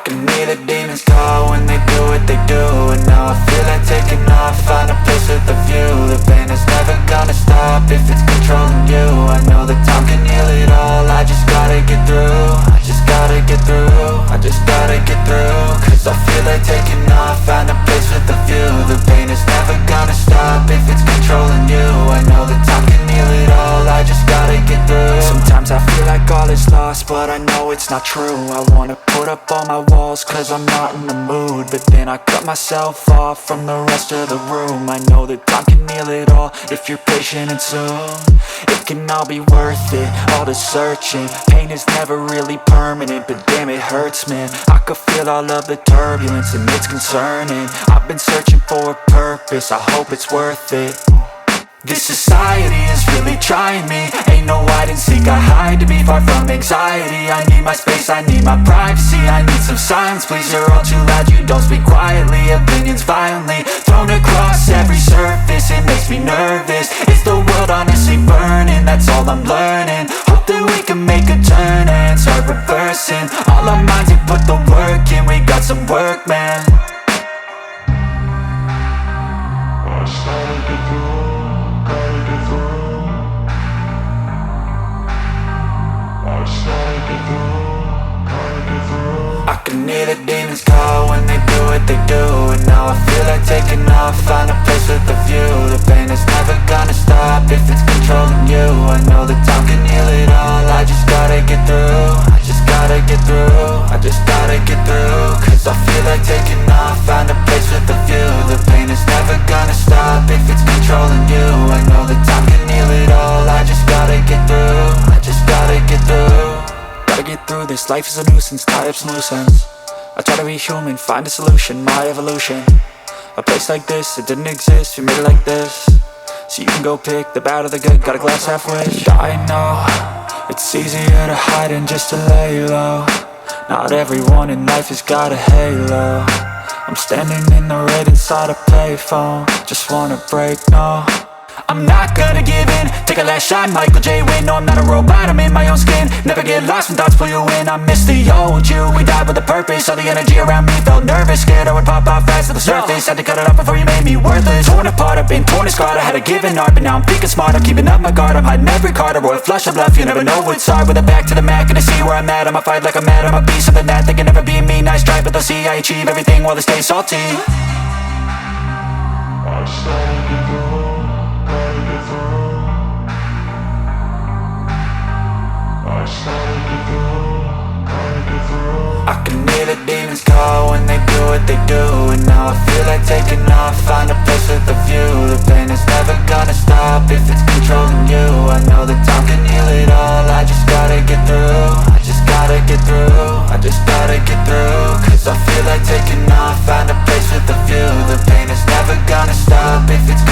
can hear the demons call when they do what they do. And now I feel like taking off, find a place with a view. The pain is never gonna stop if it's controlling you. I know that time can heal it all, I just gotta get through. I just gotta get through, I just gotta get through. Cause I feel like taking off, find a place with a view. The pain is never gonna stop if it's controlling you. I know that time can heal it all, I just gotta get through. Sometimes I feel like all is lost, but I know it's not true. I wanna put up all my walls cause I'm not in the mood, but then I cut myself off from the rest of the room. I know that time can heal it all if you're patient and soon. It can all be worth it, all the searching. Pain is never really permanent, but damn it hurts, man. I could feel all of the turbulence and it's concerning. I've been searching for a purpose, I hope it's worth it. This society is really trying me. Ain't no hide and seek, I hide to be far from anxiety. I need my space, I need my privacy. I need some silence, please, you're all too loud. You don't speak quietly, opinions violently thrown across every surface. It makes me nervous, is the world honestly burning? That's all I'm learning. Hope that we can make a turn and start reversing. All our minds, we put the work in, we got some work, man. I can hear the demons call when they do what they do. And now I feel like taking off, find a place with a view. The pain is never gonna stop if it's controlling you. I know that time can heal it all, I just gotta get through. I just gotta get through, I just gotta get through. Cause I feel like taking off, find a place with a view. The pain is never gonna stop if it's controlling you. I know that time can heal it all, I just gotta get through. I just gotta get through. Gotta get through this, life is a nuisance, tie up some loose ends. I try to be human, find a solution, my evolution. A place like this, it didn't exist, we made it like this. So you can go pick the bad or the good, got a glass halfway. I know, it's easier to hide than just to lay low. Not everyone in life has got a halo. I'm standing in the red inside a payphone, just wanna break, no. I'm not gonna give in, take a last shot, Michael J. Win. No, I'm not a robot, I'm in my own skin. Never get lost when thoughts pull you in. I miss the old you, we died with a purpose. All the energy around me felt nervous, scared I would pop off fast to the surface. Had to cut it off before you made me worthless. Torn apart, I've been torn and scarred. I had a given art, but now I'm thinking smart. I'm keeping up my guard, I'm hiding every card. A royal flush of love, you never know what's hard. With a back to the mat, gonna see where I'm at. I'ma fight like I'm mad, I'ma be something that they can never be me. Nice try, but they'll see I achieve everything while they stay salty. I can hear the demons call when they do what they do. And now I feel like taking off, find a place with a view. The pain is never gonna stop if it's controlling you. I know that time can heal it all, I just gotta get through. I just gotta get through, I just gotta get through. Cause I feel like taking off, find a place with a view. The pain is never gonna stop if it's